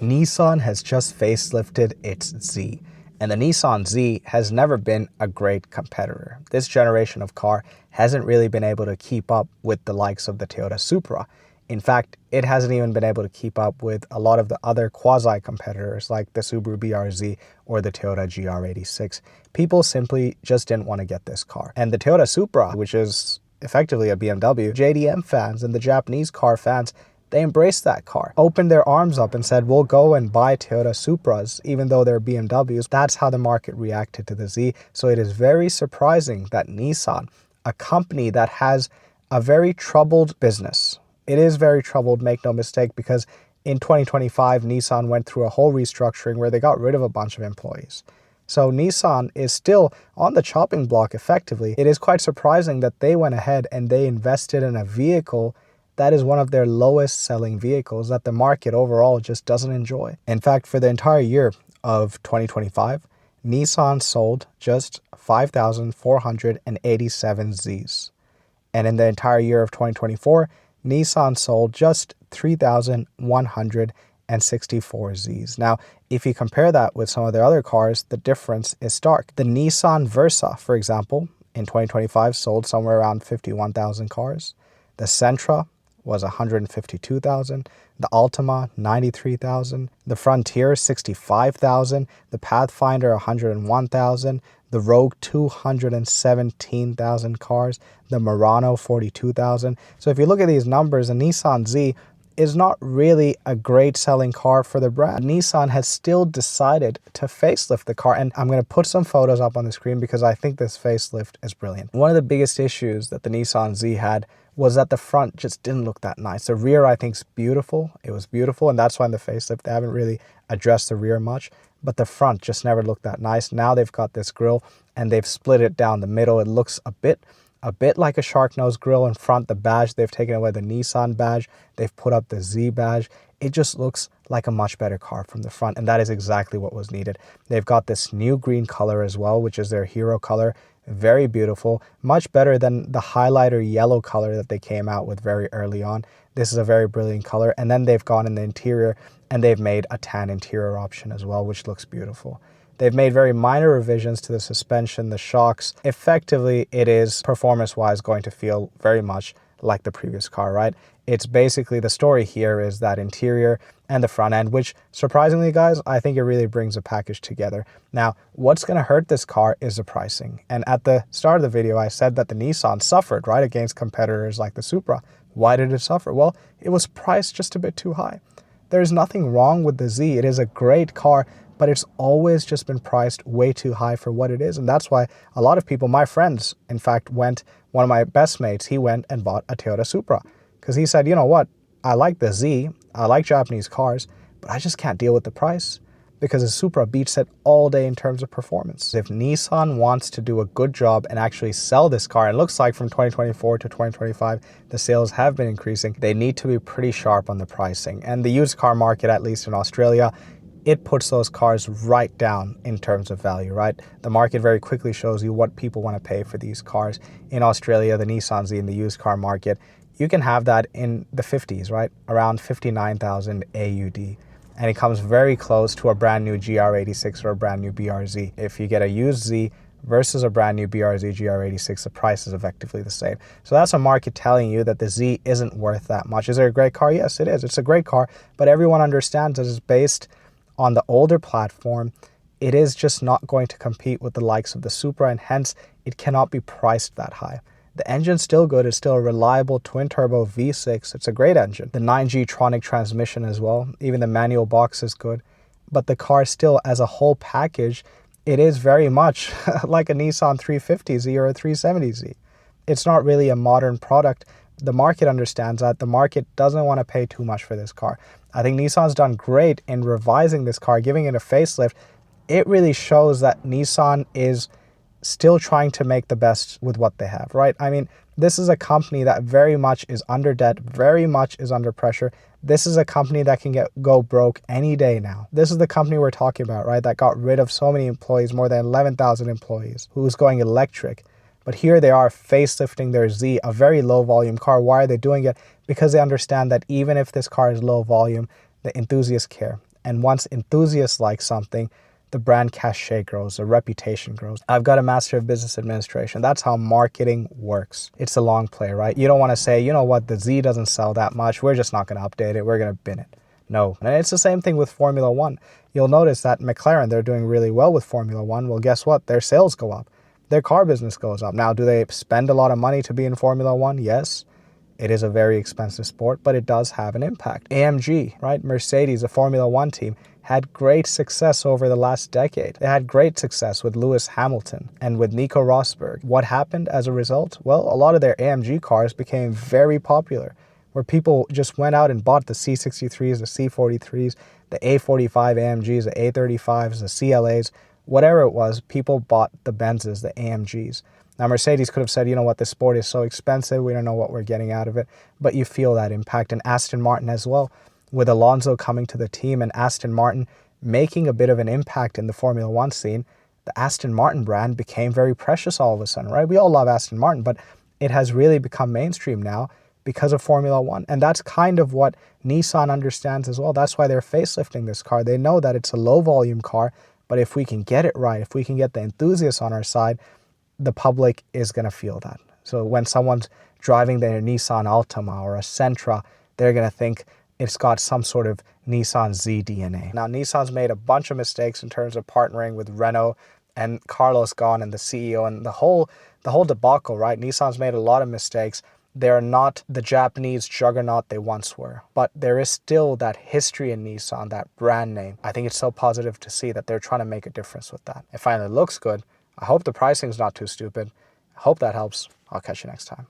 Nissan has just facelifted its Z, and the Nissan Z has never been a great competitor. This generation of car hasn't really been able to keep up with the likes of the Toyota Supra. In fact, it hasn't even been able to keep up with a lot of the other quasi-competitors like the Subaru BRZ or the Toyota GR86. People simply just didn't want to get this car. And the Toyota Supra, which is effectively a BMW, JDM fans and the Japanese car fans, they embraced that car, opened their arms up and said, we'll go and buy Toyota Supras, even though they're BMWs. That's how the market reacted to the Z. So it is very surprising that Nissan, a company that has a very troubled business, it is very troubled, make no mistake, because in 2025, Nissan went through a whole restructuring where they got rid of a bunch of employees. So Nissan is still on the chopping block effectively. It is quite surprising that they went ahead and they invested in a vehicle that is one of their lowest selling vehicles that the market overall just doesn't enjoy. In fact, for the entire year of 2025, Nissan sold just 5,487 Zs. And in the entire year of 2024, Nissan sold just 3,164 Zs. Now, if you compare that with some of their other cars, the difference is stark. The Nissan Versa, for example, in 2025 sold somewhere around 51,000 cars. The Sentra was 152,000, the Altima 93,000, the Frontier 65,000, the Pathfinder 101,000, the Rogue 217,000 cars, the Murano 42,000. So if you look at these numbers, a Nissan Z is not really a great selling car for the brand. Nissan has still decided to facelift the car, and I'm going to put some photos up on the screen because I think this facelift is brilliant. One of the biggest issues that the Nissan Z had was that the front just didn't look that nice. The rear, I think, is beautiful. It was beautiful, and that's why in the facelift they haven't really addressed the rear much, but the front just never looked that nice. Now they've got this grille and they've split it down the middle. It looks a bit like a shark nose grille in front. The badge, they've taken away the Nissan badge. They've put up the Z badge. It just looks like a much better car from the front, and that is exactly what was needed. They've got this new green color as well, which is their hero color. Very beautiful, much better than the highlighter yellow color that they came out with very early on. This is a very brilliant color. And then they've gone in the interior and they've made a tan interior option as well, which looks beautiful. They've made very minor revisions to the suspension, the shocks. Effectively, it is performance-wise going to feel very much like the previous car, right? It's basically, the story here is that interior and the front end, which surprisingly, guys, I think it really brings a package together. Now, what's going to hurt this car is the pricing. And at the start of the video, I said that the Nissan suffered, right, against competitors like the Supra. Why did it suffer? Well, it was priced just a bit too high. There's nothing wrong with the Z. It is a great car, but it's always just been priced way too high for what it is. And that's why a lot of people, my friends, in fact, one of my best mates, he went and bought a Toyota Supra because he said, you know what, I like the Z, I like Japanese cars, but I just can't deal with the price because the Supra beats it all day in terms of performance. If Nissan wants to do a good job and actually sell this car, and it looks like from 2024 to 2025, the sales have been increasing, they need to be pretty sharp on the pricing. And the used car market, at least in Australia, it puts those cars right down in terms of value, right? The market very quickly shows you what people want to pay for these cars. In Australia, the Nissan Z in the used car market, you can have that in the 50s, right? Around 59,000 AUD. And it comes very close to a brand new GR86 or a brand new BRZ. If you get a used Z versus a brand new BRZ GR86, the price is effectively the same. So that's a market telling you that the Z isn't worth that much. Is it a great car? Yes, it is. It's a great car, but everyone understands that it's based on the older platform. It is just not going to compete with the likes of the Supra, and hence it cannot be priced that high. The engine's still good. It's still a reliable twin-turbo V6. It's a great engine. The 9G Tronic transmission as well. Even the manual box is good. But the car still, as a whole package, it is very much like a Nissan 350Z or a 370Z. It's not really a modern product. The market understands that. The market doesn't want to pay too much for this car. I think Nissan's done great in revising this car, giving it a facelift. It really shows that Nissan is still trying to make the best with what they have, right? I mean, this is a company that very much is under debt, very much is under pressure. This is a company that can go broke any day now. This is the company we're talking about, right? That got rid of so many employees, more than 11,000 employees, who's going electric. But here they are facelifting their Z, a very low volume car. Why are they doing it? Because they understand that even if this car is low volume, the enthusiasts care. And once enthusiasts like something, the brand cachet grows, the reputation grows. I've got a Master of Business Administration. That's how marketing works. It's a long play, right? You don't want to say, you know what, the Z doesn't sell that much. We're just not going to update it. We're going to bin it. No. And it's the same thing with Formula One. You'll notice that McLaren, they're doing really well with Formula One. Well, guess what? Their sales go up. Their car business goes up. Now, do they spend a lot of money to be in Formula One? Yes. It is a very expensive sport, but it does have an impact. AMG, right? Mercedes, a Formula One team, had great success over the last decade. They had great success with Lewis Hamilton and with Nico Rosberg. What happened as a result? Well, a lot of their AMG cars became very popular, where people just went out and bought the C63s, the C43s, the A45 AMGs, the A35s, the CLAs, whatever it was, people bought the Benzes, the AMGs. Now, Mercedes could have said, you know what, this sport is so expensive, we don't know what we're getting out of it, but you feel that impact. And Aston Martin as well, with Alonso coming to the team and Aston Martin making a bit of an impact in the Formula One scene, the Aston Martin brand became very precious all of a sudden, right? We all love Aston Martin, but it has really become mainstream now because of Formula One. And that's kind of what Nissan understands as well. That's why they're facelifting this car. They know that it's a low volume car, but if we can get it right, if we can get the enthusiasts on our side, the public is going to feel that. So when someone's driving their Nissan Altima or a Sentra, they're going to think it's got some sort of Nissan Z DNA. Now, Nissan's made a bunch of mistakes in terms of partnering with Renault and Carlos Ghosn and the CEO and the whole debacle, right? Nissan's made a lot of mistakes. They're not the Japanese juggernaut they once were, but there is still that history in Nissan, that brand name. I think it's so positive to see that they're trying to make a difference with that. It finally looks good. I hope the pricing is not too stupid. I hope that helps. I'll catch you next time.